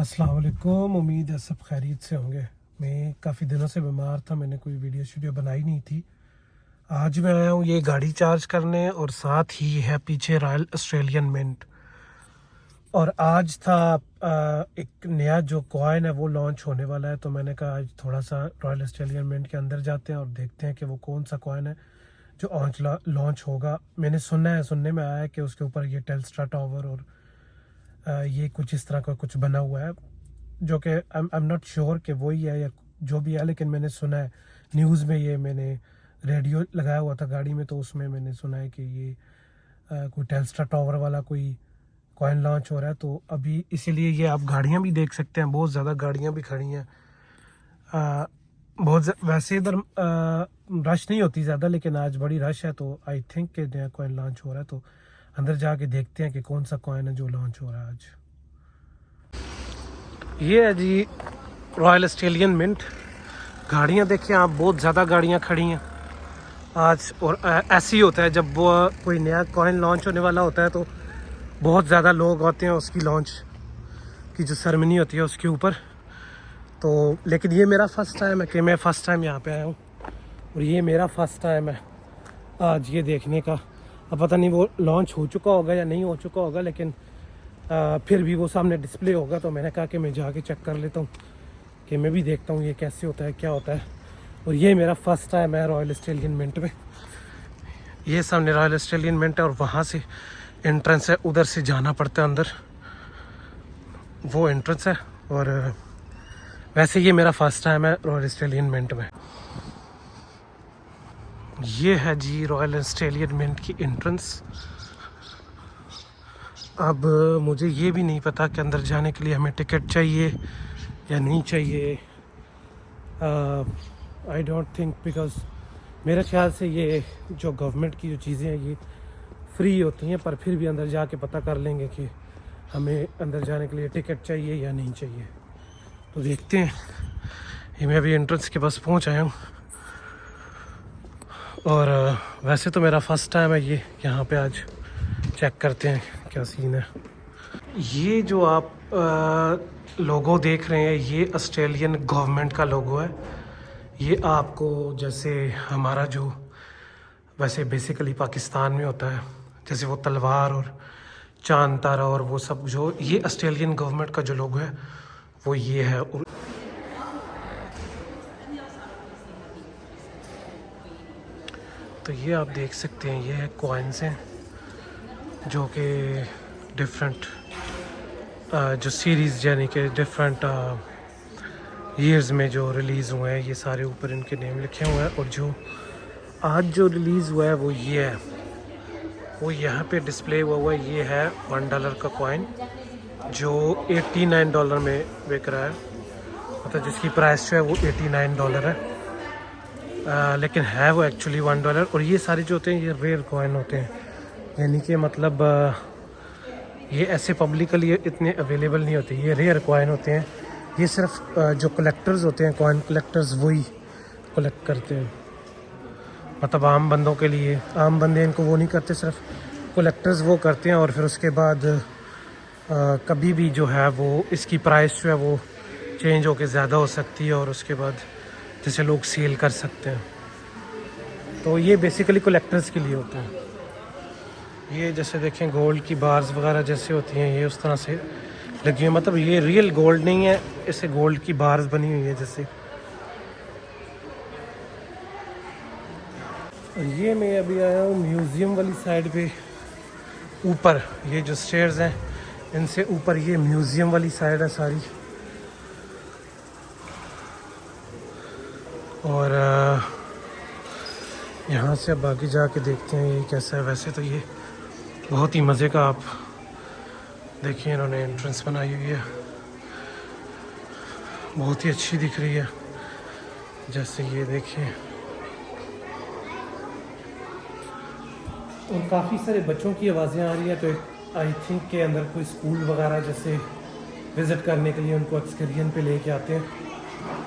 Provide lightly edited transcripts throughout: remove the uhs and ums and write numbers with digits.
अस्सलाम वालेकुम। उम्मीद है सब खैरियत से होंगे। मैं काफ़ी दिनों से बीमार था, मैंने कोई वीडियो बनाई नहीं थी। आज मैं आया हूँ ये गाड़ी चार्ज करने और साथ ही है पीछे रॉयल ऑस्ट्रेलियन मिंट। और आज था एक नया जो कॉइन है वो लॉन्च होने वाला है, तो मैंने कहा आज थोड़ा सा रॉयल ऑस्ट्रेलियन मिंट के अंदर जाते हैं और देखते हैं कि वो कौन सा कॉइन है जो आज लॉन्च होगा। मैंने सुनने में आया है कि उसके ऊपर ये टेल्स्ट्रा टावर और ये कुछ इस तरह का कुछ बना हुआ है, जो कि आई एम नॉट श्योर कि वही है या जो भी है, लेकिन मैंने सुना है न्यूज़ में। ये मैंने रेडियो लगाया हुआ था गाड़ी में, तो उसमें मैंने सुना है कि ये कोई टेल्स्ट्रा टावर वाला कोई कॉइन लॉन्च हो रहा है। तो अभी इसीलिए ये आप गाड़ियाँ भी देख सकते हैं, बहुत ज़्यादा गाड़ियाँ भी खड़ी हैं। वैसे इधर रश नहीं होती ज़्यादा, लेकिन आज बड़ी रश है, तो आई थिंक कि नया कॉइन लॉन्च हो रहा है। तो अंदर जाके देखते हैं कि कौन सा कॉइन है जो लॉन्च हो रहा है आज। ये है जी रॉयल ऑस्ट्रेलियन मिंट। गाड़ियाँ देखिए आप, बहुत ज़्यादा गाड़ियाँ खड़ी हैं आज। और ऐसे ही होता है जब वो कोई नया कॉइन लॉन्च होने वाला होता है, तो बहुत ज़्यादा लोग आते हैं उसकी लॉन्च की जो सेरेमनी होती है उसके ऊपर। तो लेकिन ये मेरा फ़र्स्ट टाइम है कि मैं फ़र्स्ट टाइम यहाँ पे आया हूँ, और ये मेरा फ़र्स्ट टाइम है आज ये देखने का। अब पता नहीं वो लॉन्च हो चुका होगा या नहीं हो चुका होगा, लेकिन फिर भी वो सामने डिस्प्ले होगा, तो मैंने कहा कि मैं जाके चेक कर लेता हूँ कि मैं भी देखता हूँ ये कैसे होता है, क्या होता है। और ये मेरा फर्स्ट टाइम है रॉयल ऑस्ट्रेलियन मिंट में। ये सामने रॉयल ऑस्ट्रेलियन मिंट है और वहाँ से एंट्रेंस है, उधर से जाना पड़ता है अंदर, वो एंट्रेंस है। और वैसे ये मेरा फर्स्ट टाइम है रॉयल ऑस्ट्रेलियन मिंट में। ये है जी रॉयल ऑस्ट्रेलियन मिंट की एंट्रेंस। अब मुझे ये भी नहीं पता कि अंदर जाने के लिए हमें टिकट चाहिए या नहीं चाहिए। आई डोंट थिंक, बिकॉज मेरे ख्याल से ये जो गवर्नमेंट की जो चीज़ें हैं ये फ्री होती हैं, पर फिर भी अंदर जाके पता कर लेंगे कि हमें अंदर जाने के लिए टिकट चाहिए या नहीं चाहिए। तो देखते हैं। ये मैं अभी एंट्रेंस के पास पहुंच आया हूँ, और वैसे तो मेरा फर्स्ट टाइम है ये यहाँ पे। आज चेक करते हैं क्या सीन है। ये जो आप लोगो देख रहे हैं, ये ऑस्ट्रेलियन गवर्नमेंट का लोगो है। ये आपको जैसे हमारा जो वैसे बेसिकली पाकिस्तान में होता है, जैसे वो तलवार और चांद तारा और वो सब, जो ये ऑस्ट्रेलियन गवर्नमेंट का जो लोगो है वो ये है। और तो ये आप देख सकते हैं, ये है कॉइन्स हैं जो कि डिफरेंट जो सीरीज़ यानी कि डिफरेंट ईयर्स में जो रिलीज़ हुए हैं, ये सारे ऊपर इनके नेम लिखे हुए हैं। और जो आज जो रिलीज़ हुआ है वो ये है, वो यहाँ पे डिस्प्ले हुआ है। ये है $1 का कॉइन जो $89 में बिक रहा है, मतलब जिसकी प्राइस जो है वो $89 है। लेकिन है वो एक्चुअली $1। और ये सारे जो होते हैं ये रेयर कॉइन होते हैं, यानी कि मतलब ये ऐसे पब्लिकली इतने अवेलेबल नहीं होते, ये रेयर कॉइन होते हैं। ये सिर्फ जो कलेक्टर्स होते हैं, कॉइन कलेक्टर्स, वही कलेक्ट करते हैं। मतलब आम बंदों के लिए, आम बंदे इनको वो नहीं करते, सिर्फ कलेक्टर्स वो करते हैं। और फिर उसके बाद कभी भी जो है वो इसकी प्राइस जो है वो चेंज होकर ज़्यादा हो सकती है, और उसके बाद जैसे लोग सेल कर सकते हैं। तो ये बेसिकली कलेक्टर्स के लिए होता है। ये जैसे देखें गोल्ड की बार्स वगैरह जैसे होती हैं, ये उस तरह से लगी हुई, मतलब ये रियल गोल्ड नहीं है, इससे गोल्ड की बार्स बनी हुई है जैसे। और ये मैं अभी आया हूँ म्यूज़ियम वाली साइड पे ऊपर। ये जो स्टेयर्स हैं इनसे ऊपर ये म्यूज़ियम वाली साइड है सारी। और यहाँ से अब आगे जाके देखते हैं ये कैसा है। वैसे तो ये बहुत ही मज़े का, आप देखिए इन्होंने एंट्रेंस बनाई हुई है, बहुत ही अच्छी दिख रही है। जैसे ये देखिए, और काफ़ी सारे बच्चों की आवाज़ें आ रही है, तो आई थिंक के अंदर कोई स्कूल वगैरह जैसे विज़िट करने के लिए उनको एक्सकर्जन पे लेके आते हैं।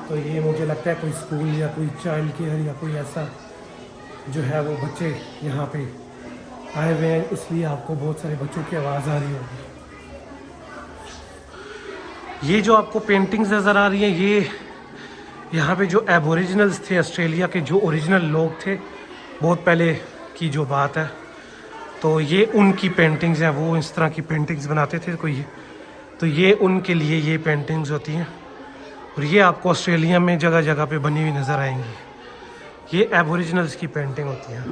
तो ये मुझे लगता है कोई स्कूल या कोई चाइल्ड केयर या कोई ऐसा जो है वो बच्चे यहाँ पे आए हुए हैं, इसलिए आपको बहुत सारे बच्चों की आवाज़ आ रही होगी। ये जो आपको पेंटिंग्स नज़र आ रही हैं, ये यहाँ पे जो एबोरिजिनल्स थे ऑस्ट्रेलिया के, जो ओरिजिनल लोग थे, बहुत पहले की जो बात है, तो ये उनकी पेंटिंग्स हैं। वो इस तरह की पेंटिंग्स बनाते थे कोई, तो ये उनके लिए ये पेंटिंग्स होती हैं। और ये आपको ऑस्ट्रेलिया में जगह जगह पे बनी हुई नज़र आएंगी। ये एबोरिजिनल्स की पेंटिंग होती है।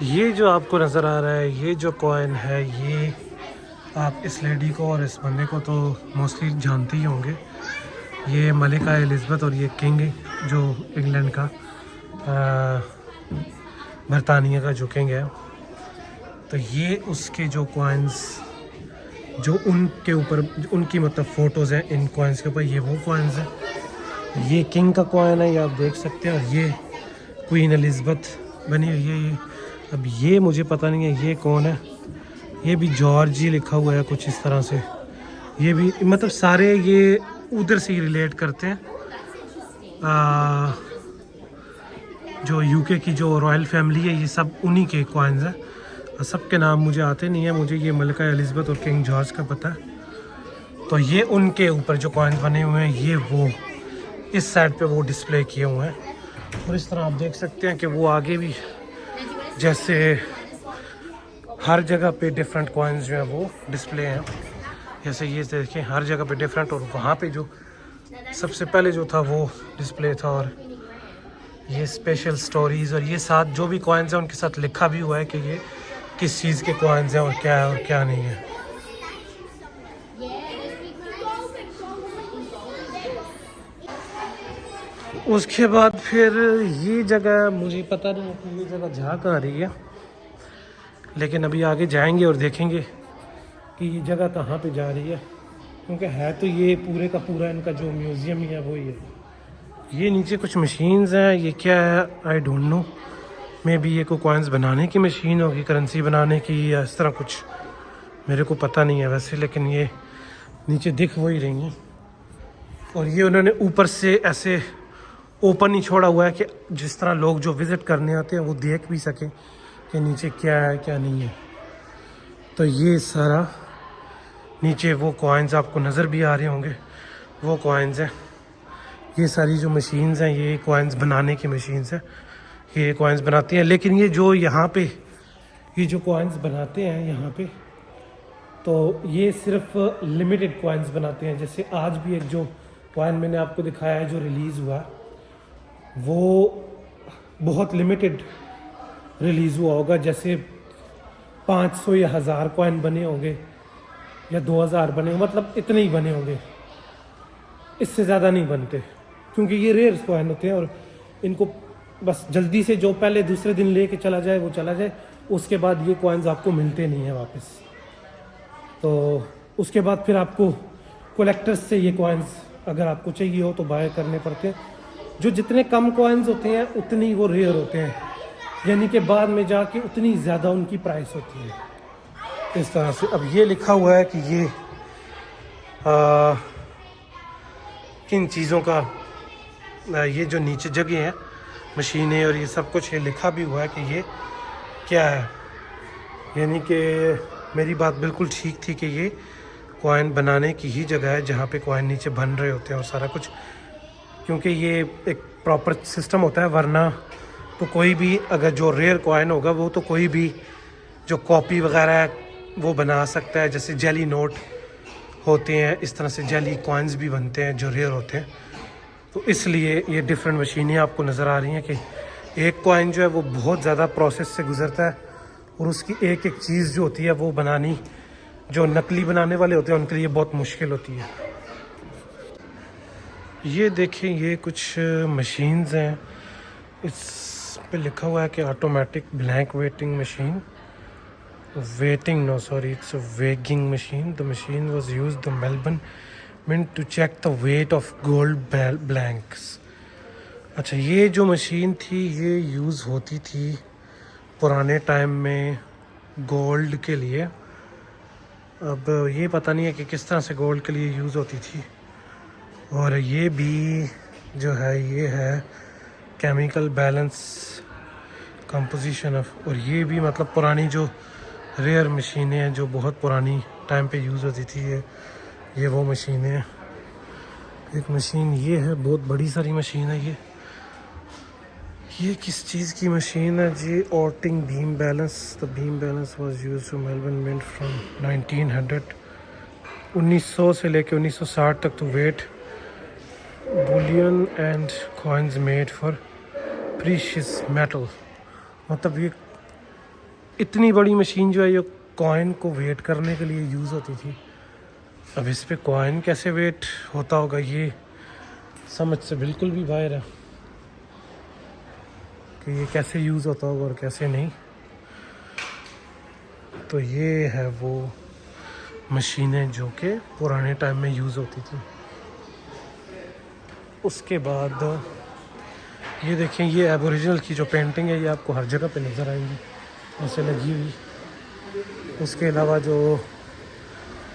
ये जो आपको नज़र आ रहा है, ये जो कॉइन है, ये आप इस लेडी को और इस बंदे को तो मोस्टली जानते ही होंगे। ये मलिका एलिज़ाबेथ और ये किंग जो इंग्लैंड का, बरतानिया का जो किंग है, तो ये उसके जो कॉइन्स जो उनके ऊपर उनकी मतलब फ़ोटोज़ हैं इन कॉइन्स के ऊपर, ये वो कॉइन्स हैं। ये किंग का कॉइन है, ये आप देख सकते हैं। और ये क्वीन एलिज़ाबेथ बनी हुई है। ये अब ये मुझे पता नहीं है ये कौन है। ये भी जॉर्ज ही लिखा हुआ है कुछ इस तरह से। ये भी मतलब सारे ये उधर से ही रिलेट करते हैं। जो यूके की जो रॉयल फैमिली है, ये सब उन्हीं के कॉइन्स हैं। सबके नाम मुझे आते नहीं है, मुझे ये मलिका एलिज़ाबेथ और किंग जॉर्ज का पता है। तो ये उनके ऊपर जो कॉइन्स बने हुए हैं, ये वो इस साइड पे वो डिस्प्ले किए हुए हैं। और इस तरह आप देख सकते हैं कि वो आगे भी जैसे हर जगह पे डिफरेंट कॉइन्स जो हैं वो डिस्प्ले हैं। जैसे ये देखें हर जगह पे डिफरेंट, और वहाँ पे जो सबसे पहले जो था वो डिस्प्ले था। और ये स्पेशल स्टोरीज़ और ये साथ जो भी कॉइन्स हैं उनके साथ लिखा भी हुआ है कि ये किस चीज़ के कॉइन्स हैं और क्या है और क्या नहीं है। उसके बाद फिर ये जगह मुझे पता नहीं है कि ये जगह जा कहाँ रही है, लेकिन अभी आगे जाएंगे और देखेंगे कि ये जगह कहाँ पे जा रही है। क्योंकि है तो ये पूरे का पूरा इनका जो म्यूज़ियम ही है वो ही है। ये नीचे कुछ मशीन्स हैं, ये क्या है I don't know. May be ये कोई कॉइन्स बनाने की मशीन होगी, करेंसी बनाने की या इस तरह कुछ, मेरे को पता नहीं है वैसे। लेकिन ये नीचे दिख वो ही रही हैं। और ये उन्होंने ऊपर से ऐसे ओपन ही छोड़ा हुआ है कि जिस तरह लोग जो विज़िट करने आते हैं वो देख भी सकें कि नीचे क्या है क्या नहीं है। तो ये सारा नीचे वो कॉइन्स आपको नज़र भी आ रहे होंगे, वो कॉइन्स हैं। ये सारी जो मशीन्स हैं ये कॉइन्स बनाने की मशीन्स हैं, ये कॉइन्स बनाती हैं। लेकिन ये जो यहाँ पे ये जो कॉइन्स बनाते हैं यहाँ पे, तो ये सिर्फ लिमिटेड कॉइन्स बनाते हैं। जैसे आज भी एक जो कॉइन मैंने आपको दिखाया है जो रिलीज़ हुआ, वो बहुत लिमिटेड रिलीज़ हुआ होगा। जैसे 500 या 1000 कॉइन बने होंगे या 2000 बने होंगे, मतलब इतने ही बने होंगे, इससे ज़्यादा नहीं बनते। क्योंकि ये रेयर कॉइन होते हैं और इनको बस जल्दी से जो पहले दूसरे दिन ले के चला जाए वो चला जाए, उसके बाद ये कॉइन्स आपको मिलते नहीं हैं वापस। तो उसके बाद फिर आपको कलेक्टर्स से ये कॉइन्स अगर आपको चाहिए हो तो बाय करने पड़ते हैं। जो जितने कम कॉइन्स होते हैं उतने ही वो रेयर होते हैं, यानी कि बाद में जाके उतनी ज़्यादा उनकी प्राइस होती है इस तरह से। अब ये लिखा हुआ है कि ये किन चीज़ों का ये जो नीचे जगह है मशीनें और ये सब कुछ, ये लिखा भी हुआ है कि ये क्या है। यानी कि मेरी बात बिल्कुल ठीक थी कि ये कॉइन बनाने की ही जगह है जहाँ पे कॉइन नीचे बन रहे होते हैं और सारा कुछ। क्योंकि ये एक प्रॉपर सिस्टम होता है, वरना तो कोई भी अगर जो रेयर कॉइन होगा वो तो कोई भी जो कॉपी वगैरह है वो बना सकता है। जैसे जेली नोट होते हैं, इस तरह से जेली कॉइन्स भी बनते हैं जो रेयर होते हैं। तो इसलिए ये डिफरेंट मशीनें आपको नज़र आ रही हैं कि एक कॉइन जो है वो बहुत ज़्यादा प्रोसेस से गुजरता है और उसकी एक एक चीज़ जो होती है वो बनानी, जो नकली बनाने वाले होते हैं उनके लिए बहुत मुश्किल होती है। ये देखें ये कुछ मशीन्स हैं, इस पे लिखा हुआ है कि automatic blank weighting machine, weighting no sorry it's a weighing machine. The machine was used the Melbourne Mint to check the weight of gold blanks. अच्छा, ये जो मशीन थी ये यूज़ होती थी पुराने टाइम में गोल्ड के लिए। अब ये पता नहीं है कि किस तरह से गोल्ड के लिए यूज़ होती थी। और ये भी जो है ये है केमिकल बैलेंस कंपोजिशन ऑफ, और ये भी मतलब पुरानी जो रेयर मशीनें हैं जो बहुत पुरानी टाइम पे यूज़ होती थी, ये वो मशीन है, एक मशीन ये है, बहुत बड़ी सारी मशीन है ये किस चीज़ की मशीन है जी? ऑर्टिंग beam balance. The beam balance was used to Melbourne mint from 1900 1900 से लेके 1960 तक to weigh bullion and coins made for precious metal. मतलब ये इतनी बड़ी मशीन जो है ये कॉइन को वेट करने के लिए यूज़ होती थी। अब इस पे कॉइन कैसे वेट होता होगा ये समझ से बिल्कुल भी बाहर है कि ये कैसे यूज़ होता होगा और कैसे नहीं। तो ये है वो मशीनें जो कि पुराने टाइम में यूज़ होती थी। उसके बाद ये देखें, ये एबोरिजिनल की जो पेंटिंग है ये आपको हर जगह पे नज़र आएंगी ऐसे लगी हुई। उसके अलावा जो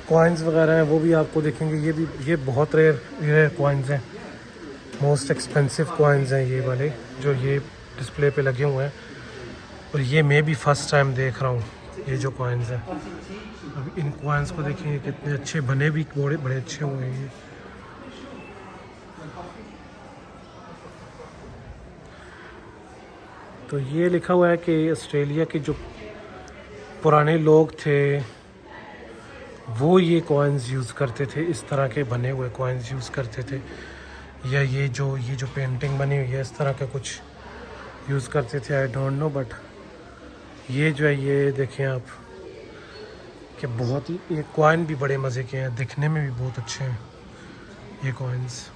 कॉइन्स वगैरह हैं वो भी आपको देखेंगे। ये बहुत रेयर कॉइन्स हैं, मोस्ट एक्सपेंसिव कॉइन्स हैं ये वाले जो ये डिस्प्ले पे लगे हुए हैं। और ये मैं भी फर्स्ट टाइम देख रहा हूँ ये जो कॉइन्स हैं। अब इन कॉइन्स को देखेंगे कितने अच्छे बने, भी बड़े अच्छे हुए हैं ये। तो ये लिखा हुआ है कि ऑस्ट्रेलिया के जो पुराने लोग थे वो ये कॉइन्स यूज़ करते थे, इस तरह के बने हुए कॉइन्स यूज़ करते थे, या ये जो पेंटिंग बनी हुई है इस तरह का कुछ यूज़ करते थे। आई डोंट नो, बट ये जो है ये देखें आप कि बहुत ही, ये कॉइन भी बड़े मज़े के हैं, दिखने में भी बहुत अच्छे हैं ये कॉइन्स।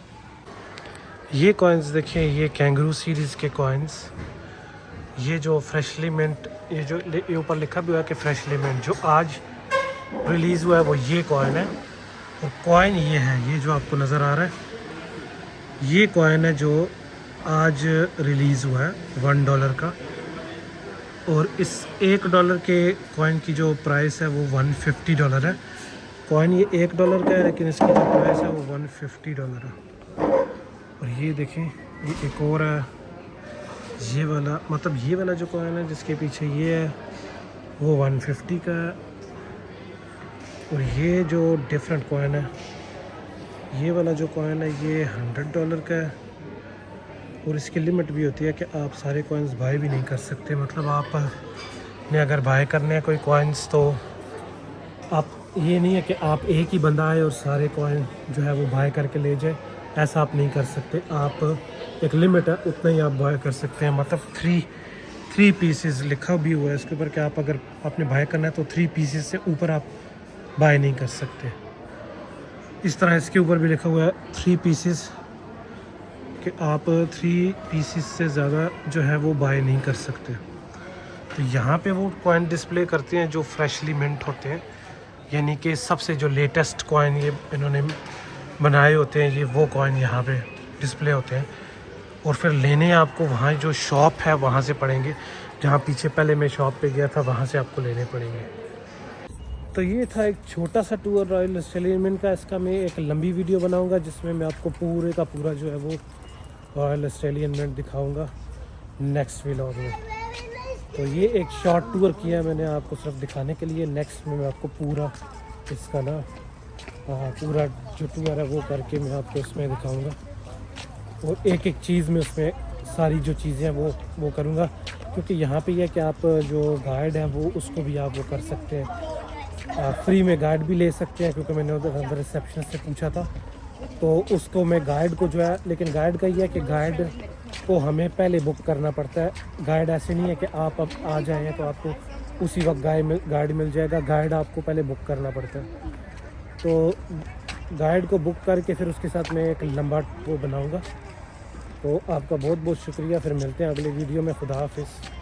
ये कॉइन्स देखिए, ये कैंगरू सीरीज़ के कॉइन्स, ये जो फ्रेशली मिंट, ये ऊपर लिखा भी हुआ है कि फ्रेशली मिंट, जो आज रिलीज़ हुआ है वो ये कॉइन है। और कॉइन ये है, ये जो आपको नज़र आ रहा है ये कॉइन है जो आज रिलीज़ हुआ है $1 का। और इस $1 के कॉइन की जो प्राइस है वो $150 है। कॉइन ये $1 का है लेकिन इसकी जो प्राइस है वो $150 है। और ये देखें, ये एक और है, ये वाला, मतलब ये वाला जो कॉइन है जिसके पीछे ये है वो 150 का है। और ये जो डिफरेंट कॉइन है, ये वाला जो कॉइन है ये $100 का है। और इसकी लिमिट भी होती है कि आप सारे कॉइन्स बाय भी नहीं कर सकते। मतलब आप ने अगर बाय करने हैं कोई कॉइन्स तो आप, ये नहीं है कि आप एक ही बंदा आए और सारे कॉइन जो है वो बाय करके ले जाए, ऐसा आप नहीं कर सकते। आप एक लिमिट है उतना ही आप बाय कर सकते हैं। मतलब थ्री पीसेस लिखा भी हुआ है इसके ऊपर कि आप अगर आपने बाय करना है तो 3 पीसेस से ऊपर आप बाय नहीं कर सकते। इस तरह इसके ऊपर भी लिखा हुआ है 3 पीसेस, कि आप 3 पीसेस से ज़्यादा जो है वो बाय नहीं कर सकते। तो यहाँ पे वो कॉइन डिस्प्ले करते हैं जो फ्रेशली मिंट होते हैं, यानी कि सबसे जो लेटेस्ट कॉइन ये इन्होंने बनाए होते हैं, ये वो कॉइन यहाँ पे डिस्प्ले होते हैं। और फिर लेने आपको वहाँ जो शॉप है वहाँ से पड़ेंगे, जहाँ पीछे पहले मैं शॉप पे गया था वहाँ से आपको लेने पड़ेंगे। तो ये था एक छोटा सा टूर रॉयल ऑस्ट्रेलियन मिंट का। इसका मैं एक लंबी वीडियो बनाऊंगा जिसमें मैं आपको पूरे का पूरा जो है वो रॉयल ऑस्ट्रेलियन मिंट दिखाऊंगा नेक्स्ट व्लॉग में। तो ये एक शॉर्ट टूर किया मैंने आपको सिर्फ दिखाने के लिए। नेक्स्ट में मैं आपको पूरा इसका ना पूरा जो टूर है वो करके मैं आपको इसमें दिखाऊंगा। और एक एक चीज़ में उसमें सारी जो चीज़ें हैं वो करूँगा, क्योंकि यहाँ पे यह कि आप जो गाइड है वो उसको भी आप वो कर सकते हैं, फ्री में गाइड भी ले सकते हैं। क्योंकि मैंने उधर अंदर रिसेप्शन से पूछा था तो उसको मैं गाइड को जो है, लेकिन गाइड का ये है कि गाइड को हमें पहले बुक करना पड़ता है। गाइड ऐसे नहीं है कि आप अब आ जाएँ तो आपको उसी वक्त गाइड मिल जाएगा। गाइड आपको पहले बुक करना पड़ता है। तो गाइड को बुक करके फिर उसके साथ मैं एक लंबा वो बनाऊँगा। तो आपका बहुत बहुत शुक्रिया। फिर मिलते हैं अगले वीडियो में। खुदा हाफिज़।